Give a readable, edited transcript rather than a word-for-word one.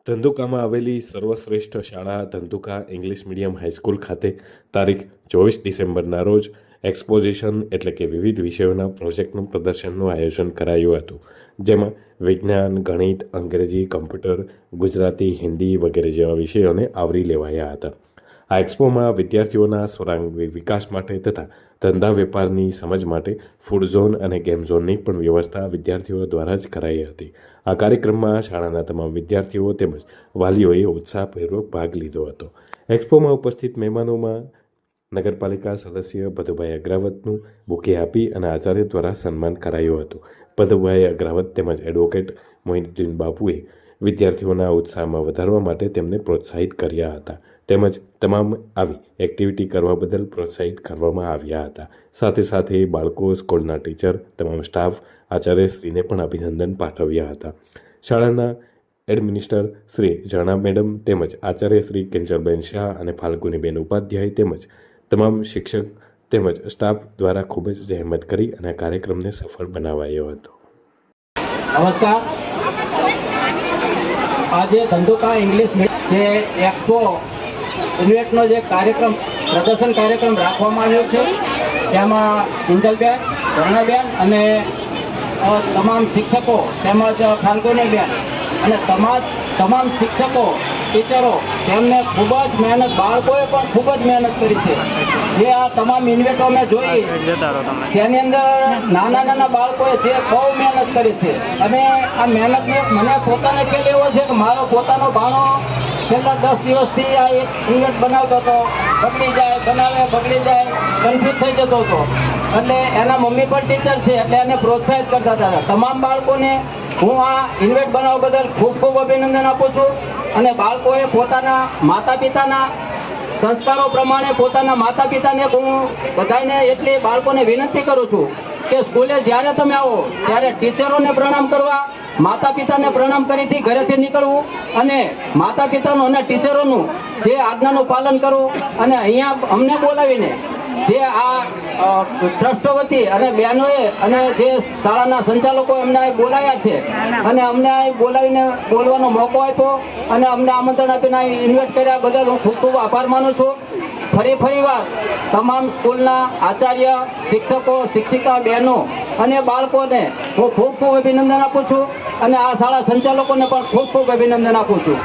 ધંધુકામાં આવેલી સર્વશ્રેષ્ઠ શાળા ધંધુકા ઇંગ્લિશ મીડિયમ હાઈસ્કૂલ ખાતે તારીખ 24 ડિસેમ્બરના રોજ એક્સપોઝિશન એટલે કે વિવિધ વિષયોના પ્રોજેક્ટનું પ્રદર્શનનું આયોજન કરાયું હતું, જેમાં વિજ્ઞાન, ગણિત, અંગ્રેજી, કમ્પ્યુટર, ગુજરાતી, હિન્દી વગેરે જેવા વિષયોને આવરી લેવાયા હતા. આ એક્સપોમાં વિદ્યાર્થીઓના સર્વાંગી વિકાસ માટે તથા ધંધા વેપારની સમજ માટે ફૂડ ઝોન અને ગેમ ઝોનની પણ વ્યવસ્થા વિદ્યાર્થીઓ દ્વારા જ કરાઈ હતી. આ કાર્યક્રમમાં શાળાના તમામ વિદ્યાર્થીઓ તેમજ વાલીઓએ ઉત્સાહપૂર્વક ભાગ લીધો હતો. એક્સપોમાં ઉપસ્થિત મહેમાનોમાં નગરપાલિકા સદસ્ય ભદુભાઈ અગ્રાવતનું બુકે આપી અને આચાર્ય દ્વારા સન્માન કરાયું હતું. ભદુભાઈ અગ્રાવત તેમજ એડવોકેટ મોહિદ્દીન બાપુએ વિદ્યાર્થીઓના ઉત્સાહમાં વધારવા માટે તેમને પ્રોત્સાહિત કર્યા હતા, તેમજ તમામ આવી એક્ટિવિટી કરવા બદલ પ્રોત્સાહિત કરવામાં આવ્યા હતા. સાથે સાથે બાળકો, સ્કૂલના ટીચર, તમામ સ્ટાફ, આચાર્યશ્રીને પણ અભિનંદન પાઠવ્યા હતા. શાળાના એડમિનિસ્ટર શ્રી ઝરણા મેડમ તેમજ આચાર્ય શ્રી કિંજલબેન શાહ અને ફાલ્ગુનીબેન ઉપાધ્યાય તેમજ તમામ શિક્ષક તેમજ સ્ટાફ દ્વારા ખૂબ જ જહેમત કરી અને આ કાર્યક્રમને સફળ બનાવાયો હતો. નમસ્કાર. આજે ધંધુકા ઇંગ્લિશ જે એક્સપો ઇવેન્ટનો જે કાર્યક્રમ પ્રદર્શન કાર્યક્રમ રાખવામાં આવ્યો છે, તેમાં કિંજલબેન, ઝરણાબેન અને તમામ શિક્ષકો તેમજ ફાલ્ગુનીબેન અને તમામ શિક્ષકો, ટીચરો તેમને ખૂબ જ મહેનત, બાળકોએ પણ ખૂબ જ મહેનત કરી છે. જે આ તમામ ઇવેન્ટો મેં જોઈ તેની અંદર નાના બાળકોએ જે બહુ મહેનત કરી છે અને આ મહેનતને મને પોતાને ખ્યાલ એવો છે કે મારો પોતાનો ભાણો છેલ્લા 10 દિવસથી આ એક ઇવેન્ટ બનાવતો હતો, બગડી જાય, બનાવે બગડી જાય, કન્ફ્યુઝ થઈ જતો હતો. એટલે એના મમ્મી પણ ટીચર છે એટલે એને પ્રોત્સાહિત કરતા હતા. તમામ બાળકોને હું આ ઇવેન્ટ બનાવવા બદલ ખૂબ ખૂબ અભિનંદન આપું છું. અને બાળકોએ પોતાના માતા પિતાના સંસ્કારો પ્રમાણે પોતાના માતા પિતાને હું બધાને એટલી બાળકોને વિનંતી કરું છું કે સ્કૂલે જ્યારે તમે આવો ત્યારે ટીચરોને પ્રણામ કરવા, માતા પિતાને પ્રણામ કરીથી ઘરેથી નીકળવું અને માતા પિતાનું અને ટીચરોનું જે આજ્ઞાનું પાલન કરવું. અને અહીંયા અમને બોલાવીને જે આ ટ્રસ્ટો વતી અને બહેનોએ અને જે શાળાના સંચાલકો એમને બોલાવ્યા છે અને અમને બોલાવીને બોલવાનો મોકો આપ્યો અને અમને આમંત્રણ આપીને ઇન્વાઇટ કર્યા બદલ હું ખૂબ ખૂબ આભાર માનું છું. ફરી વાર તમામ સ્કૂલના આચાર્ય, શિક્ષકો, શિક્ષિકા બહેનો અને બાળકોને હું ખૂબ ખૂબ અભિનંદન આપું છું અને આ શાળા સંચાલકોને પણ ખૂબ ખૂબ અભિનંદન આપું છું.